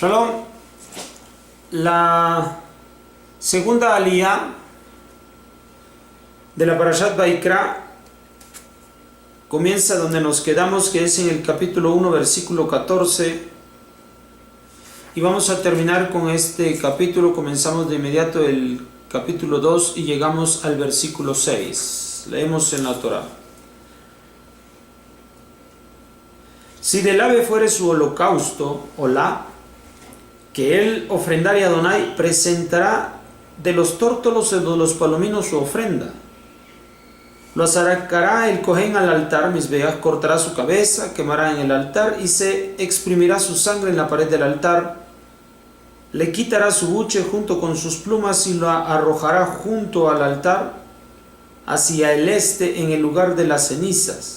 Shalom. La segunda aliyá de la Parashat Vaikra comienza donde nos quedamos, que es en el capítulo 1, versículo 14. Y vamos a terminar con este capítulo. Comenzamos de inmediato el capítulo 2 y llegamos al versículo 6. Leemos en la Torá. Si del ave fuere su holocausto, olá, que él ofrendare a Adonai, presentará de los tórtolos y de los palominos su ofrenda. Lo acercará el Cohen al altar, Mizbeach, cortará su cabeza, quemará en el altar y se exprimirá su sangre en la pared del altar. Le quitará su buche junto con sus plumas y lo arrojará junto al altar hacia el este en el lugar de las cenizas.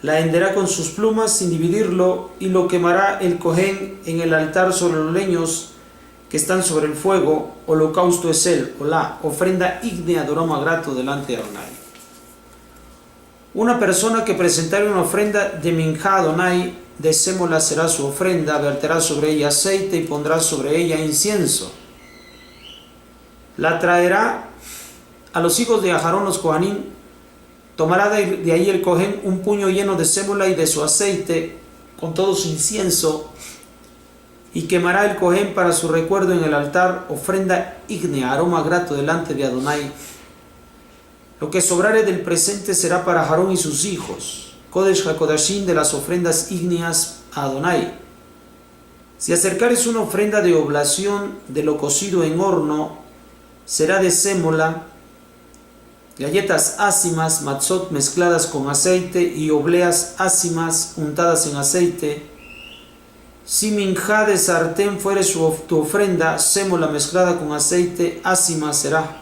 La henderá con sus plumas sin dividirlo y lo quemará el Cohen en el altar sobre los leños que están sobre el fuego. Holocausto es él, olá, ofrenda ígnea de aroma grato delante de Adonai. Una persona que presentare una ofrenda de minjá a Adonai, de sémola será su ofrenda, verterá sobre ella aceite y pondrá sobre ella incienso. La traerá a los hijos de Aharón los Kohanim. Tomará de ahí el Cohen un puño lleno de sémola y de su aceite con todo su incienso, y quemará el Cohen para su recuerdo en el altar, ofrenda ígnea, aroma grato delante de Adonai. Lo que sobrare del presente será para Aarón y sus hijos, Kodesh HaKodashim, de las ofrendas ígneas a Adonai. Si acercares una ofrenda de oblación de lo cocido en horno, será de sémola, galletas ácimas, matzot mezcladas con aceite y obleas ácimas untadas en aceite. Si minjá de sartén fuere tu ofrenda, sémola mezclada con aceite ácima será.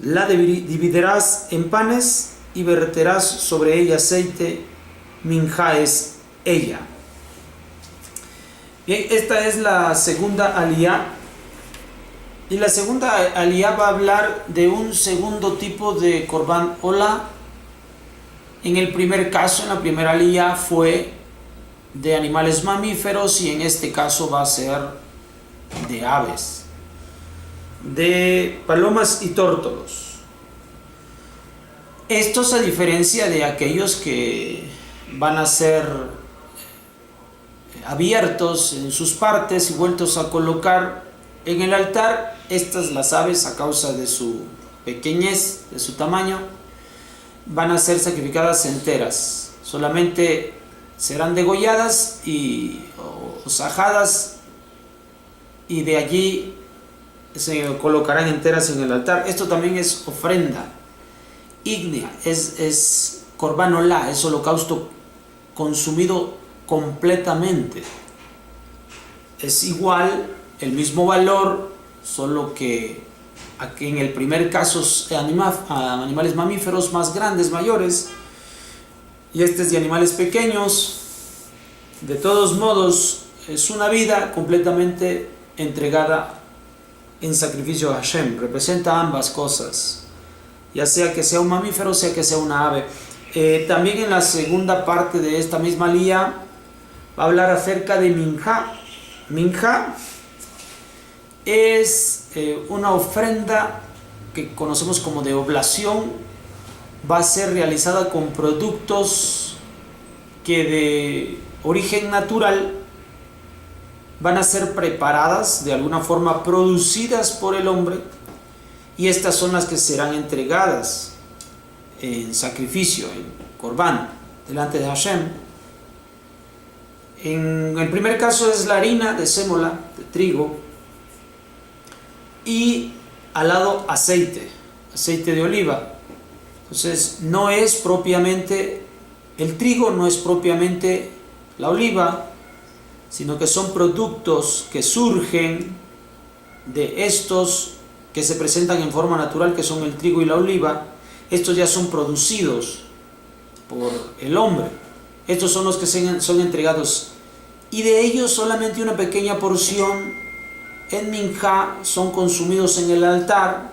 La dividirás en panes y verterás sobre ella aceite. Minjá es ella. Bien, esta es la segunda aliyá. Y la segunda aliyá va a hablar de un segundo tipo de Korban Olá. En el primer caso, en la primera aliyá, fue de animales mamíferos, y en este caso va a ser de aves, de palomas y tórtolos. Estos, a diferencia de aquellos que van a ser abiertos en sus partes y vueltos a colocar en el altar, estas, las aves, a causa de su pequeñez, de su tamaño, van a ser sacrificadas enteras. Solamente serán degolladas o sajadas, y de allí se colocarán enteras en el altar. Esto también es ofrenda ígnea, es Korban Olá, es holocausto consumido completamente. Es igual, el mismo valor, solo que aquí en el primer caso animales mamíferos más grandes, mayores, y este es de animales pequeños. De todos modos, es una vida completamente entregada en sacrificio a Hashem. Representa ambas cosas, ya sea que sea un mamífero, sea que sea una ave. También en la segunda parte de esta misma aliyá va a hablar acerca de minjá. Minjá es una ofrenda que conocemos como de oblación. Va a ser realizada con productos que de origen natural van a ser preparadas, de alguna forma producidas por el hombre, y estas son las que serán entregadas en sacrificio, en Korban, delante de Hashem. En el primer caso es la harina de sémola, de trigo, y al lado aceite de oliva. Entonces no es propiamente el trigo, no es propiamente la oliva, sino que son productos que surgen de estos que se presentan en forma natural, que son el trigo y la oliva. Estos ya son producidos por el hombre. Estos son los que son entregados, y de ellos solamente una pequeña porción en minjá son consumidos en el altar.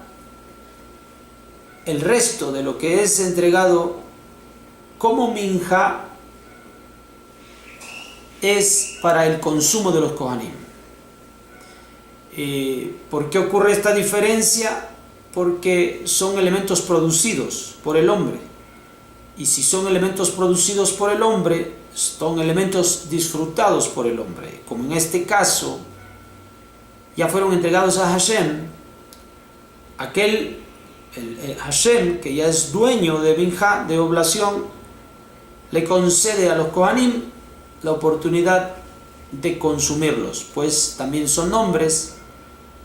El resto de lo que es entregado como minjá es para el consumo de los Kohanim. ¿Por qué ocurre esta diferencia? Porque son elementos producidos por el hombre. Y si son elementos producidos por el hombre, son elementos disfrutados por el hombre. Como en este caso, ya fueron entregados a Hashem, el Hashem, que ya es dueño de Minjá, de oblación, le concede a los Kohanim la oportunidad de consumirlos, pues también son hombres,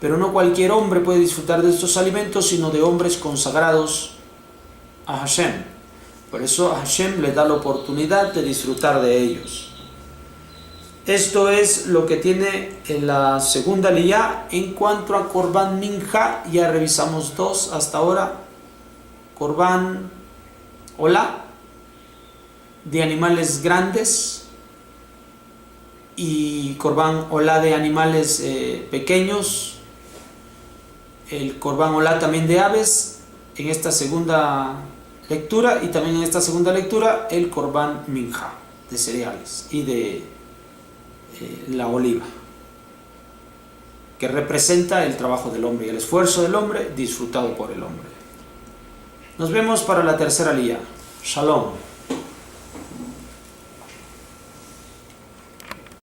pero no cualquier hombre puede disfrutar de estos alimentos, sino de hombres consagrados a Hashem. Por eso Hashem les da la oportunidad de disfrutar de ellos. Esto es lo que tiene en la segunda aliyá. En cuanto a Korban Minjá, ya revisamos dos hasta ahora. Korban Olá, de animales grandes, y Korban Olá de animales pequeños. El Korban Olá también de aves en esta segunda lectura, y también en esta segunda lectura el Korban Minjá de cereales y de la oliva, que representa el trabajo del hombre y el esfuerzo del hombre disfrutado por el hombre. Nos vemos para la tercera aliyá. Shalom.